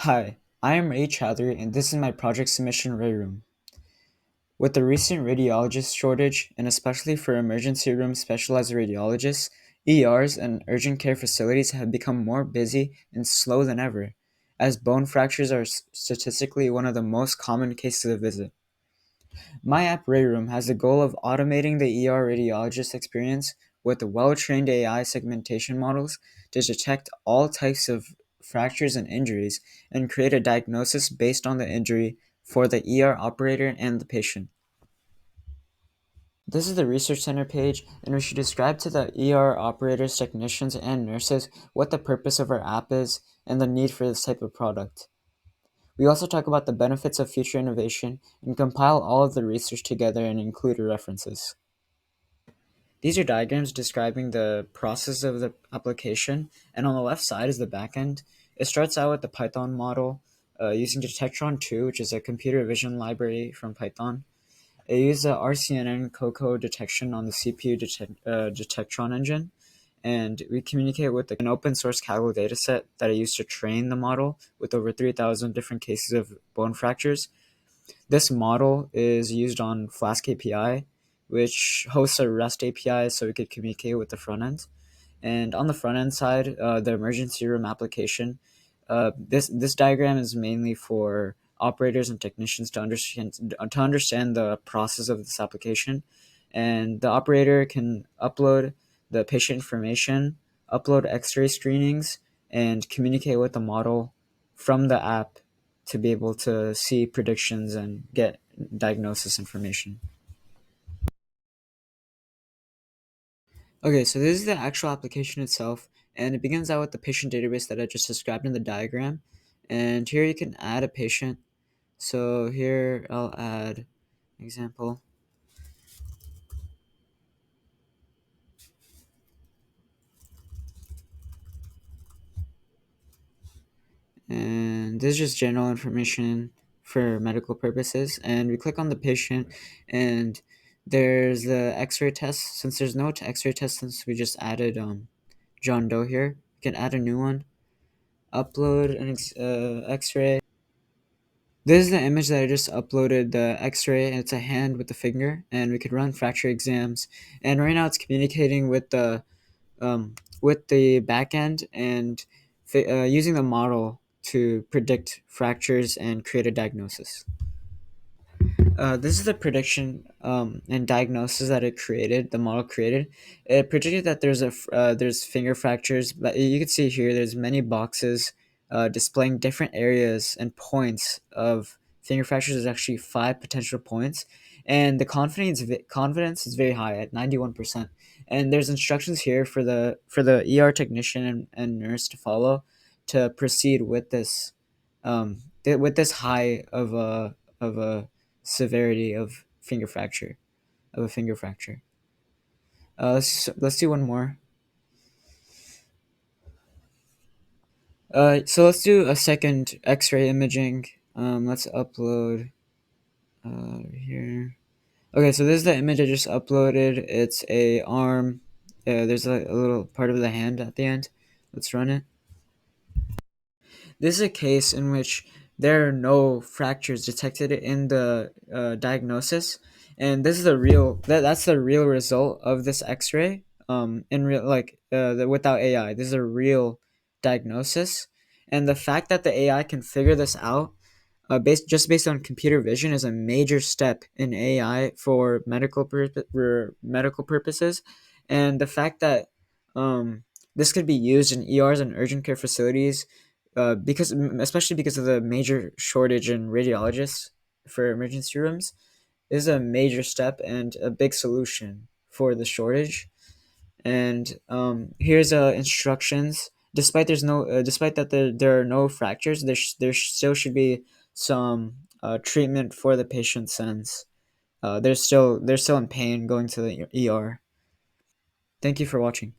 Hi, I am Ray Chowdhury and this is my project submission RayRoom. With the recent radiologist shortage, and especially for emergency room specialized radiologists, ERs and urgent care facilities have become more busy and slow than ever, as bone fractures are statistically one of the most common cases of visit. My app RayRoom has the goal of automating the ER radiologist experience with well-trained AI segmentation models to detect all types of fractures and injuries and create a diagnosis based on the injury for the ER operator and the patient. This is the Research Center page in which we describe to the ER operators, technicians, and nurses what the purpose of our app is and the need for this type of product. We also talk about the benefits of future innovation and compile all of the research together and include references. These are diagrams describing the process of the application, and on the left side is the backend. It starts out with the Python model using Detectron 2, which is a computer vision library from Python. It uses the RCNN COCO detection on the CPU Detectron engine, and we communicate with an open source Kaggle dataset that I used to train the model with over 3,000 different cases of bone fractures. This model is used on Flask API, which hosts a REST API so we could communicate with the front end. And on the front end side, the emergency room application, this diagram is mainly for operators and technicians to understand the process of this application. And the operator can upload the patient information, upload X-ray screenings, and communicate with the model from the app to be able to see predictions and get diagnosis information. Okay, so this is the actual application itself, and it begins out with the patient database that I just described in the diagram. And here you can add a patient. So here I'll add example. And this is just general information for medical purposes. And we click on the patient, and there's the X-ray test. Since there's no X-ray test, since we just added John Doe here, you can add a new one. Upload an X-ray. This is the image that I just uploaded, the X-ray, and it's a hand with a finger, and we could run fracture exams. And right now, it's communicating with the backend and using the model to predict fractures and create a diagnosis. This is the prediction and diagnosis that it created. The model created. It predicted that there's finger fractures. But you can see here, there's many boxes displaying different areas and points of finger fractures. There's actually 5 potential points, and the confidence is very high at 91%. And there's instructions here for the ER technician and nurse to follow to proceed with this with this high of a severity of a finger fracture. Let's do one more. So let's do a second X-ray imaging. Let's upload here. Okay, so this is the image I just uploaded. It's a arm. There's a little part of the hand at the end. Let's run it. This is a case in which there are no fractures detected in the diagnosis, and this is that's the real result of this X-ray. In real without AI, this is a real diagnosis, and the fact that the AI can figure this out based on computer vision is a major step in AI for medical purposes, and the fact that this could be used in ERs and urgent care facilities, especially because of the major shortage in radiologists for emergency rooms, is a major step and a big solution for the shortage. And here's instructions. Despite that there are no fractures, there still should be some treatment for the patient since they're still in pain going to the ER. Thank you for watching.